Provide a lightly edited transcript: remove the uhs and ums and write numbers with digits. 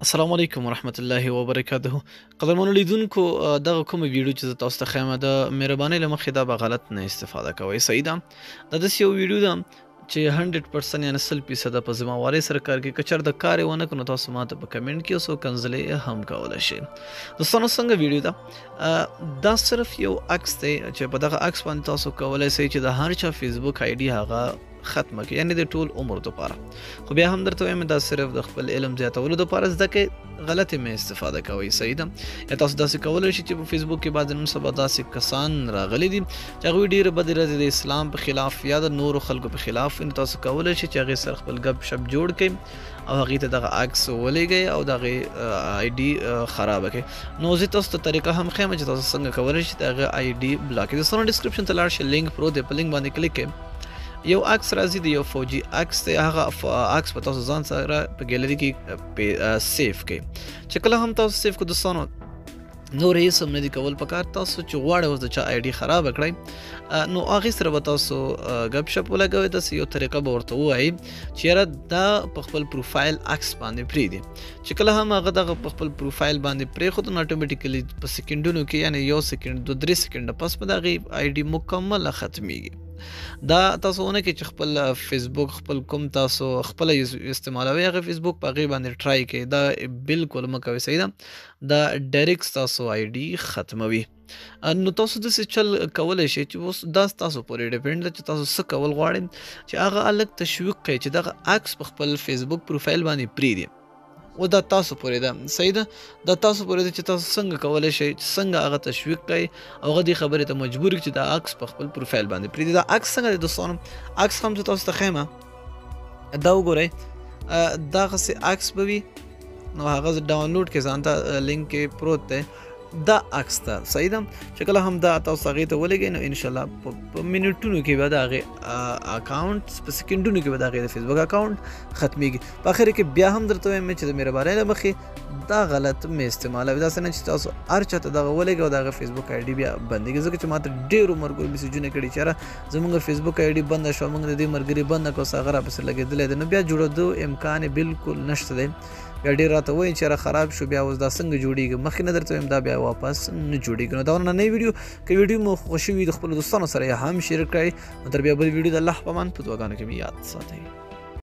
السلام علیکم ورحمت الله وبرکاته. قدرمنو لیدونکو، دغه کوم ویډیو چې زه تاسو ته ښیم د مهربانۍ له مخې دا به غلط نه استفاده کوئ. صحیح ده. دا داسې یو ویډیو ده چې 100% یعنې 100% په ذمہوارۍ سره کار کوي. که چېرته کار یې ونه کړو نو تاسو ماته په کمنټ کې څو کنځلې هم کولی شئ. دوستانو څنګه ویډیو ده؟ دا صرف یو عکس دی چې په دغه عکس باندې تاسو کولی شئ چې د هر چا فیسبوک آی ډي هغه ختمه کړي، یعنې د ټول عمر دپاره. خو بیا هم درته وایم دا صرف د خپل علم زیاتولو دپاره زده کوئ، غلطې مې استفاده کوئ. صحیح ده. یا تاسو داسې کولی شئ چې په فیسبوک کې بعضې نن سبا داسې کسان راغلي دي چې هغوی ډېرې بدې ورځې د اسلام په خلاف یا د نورو خلکو په خلاف، نو تاسو کولی شئ چې هغې سره خپل ګپ شپ جوړ کړئ او هغې ته دغه عکس ولېږئ او د هغې آی ډي خرابه کړئ. نو زه تاسو ته طریقه هم ښیم چې تاسو څنګه کولی شئ د هغه آی ډي بلاک کړئ. دوستانو ډسکرپشن ته لاړ شئ، لینک پروت دی، په لینک باندې کلیک کړئ. یو عکس راځي د یو فوجي عکس دی، هغه عکس په تاسو ځان سره په ګیلري کې سیف کړئ. چې کله هم تاسو سیف کړئ دوستانو، نور هېڅ هم نه دي کول پکار. تاسو چې غواړئ اوس د چا آی ډي خرابه کړئ نو هغې سره به تاسو ګپ شپ ولګوئ. داسې یو طریقه به ورته ووایئ چې یاره دا په خپل پروفایل عکس باندې پرېږدي. چې کله هم هغه دغه په خپل پروفایل باندې پرېښود نو اټومیټیکلي په سیکنډونو کې، یعنې 1 سیکنډ 2-3 سیکنډه پس به د هغې آی ډي مکمله ختمیږي. دا تاسو ونه کړئ چې خپل فیسبوک خپل کوم تاسو خپله استعمالوئ هغه فیسبوک په هغې باندې ټرای کړئ. دا بالکل مه کوئ. صحیح ده. دا ډایرکټ ستاسو آی ډي ختموي. نو تاسو داسې چل کولی شئ چې اوس دا ستاسو پورې ډیپینډ ده چې تاسو څه کول غواړئ، چې هغه هلک تشویق کړئ چې دغه عکس په خپل فیسبوک پروفایل باندې پرېږدي. او دا تاسو پورې ده. صحیح ده. دا تاسو پورې ده چې تاسو څنګه کولی شئ چې څنګه هغه تشویق کړئ او هغه دې خبرې ته مجبور کړي چې دا عکس په خپل پروفایل باندې پرېږدي. دا عکس څنګه دی دوستانو؟ عکس هم زه تاسو ته ښیم. دا وګورئ، دغسې عکس به وي. نو هغه ډاونلوډ کړئ، ځان ته لینک کې پروت دی. دا عکس ته صحیح ده چې کله هم دا تاسو هغې ته ولګئ نو انشاءالله په منټونو کې به د هغې اکاونټ، په سیکنډونو کې به د هغې د فیسبوک اکاونټ ختمیږي. په اخر کې بیا هم درته وایم چې د مهربانۍ له مخې دا غلط مې استعمالوي. داسې نه چې تاسو هر چا ته دغه ولګئ او د هغه فیسبوک آی ډي بیا بندېږي. ځکه چې ما ته ډېرو ملګرو میسیجونه کړي چې یاره زموږ فیسبوک آی ډي بنده شوه، موږ د دې ملګري بنده کړه، اوس هغه راپسې لګېدلی دی. نو بیا جوړېدو امکان یې بالکل نشته دی. بیا ډېر راته وایي چې یاره خراب شو، بیا اوس دا څنګه جوړېږي. مخکې نه درته وایم دا بیا واپس نه جوړېږي. نو دا نننۍ ویډیو که ویډیو مو خوښ وي د خپلو دوستانو سره یې هم شیر کړئ. نو تر بیا بل ویډیو د الله په امان په دعاګانو کې مې یاد ساتئ.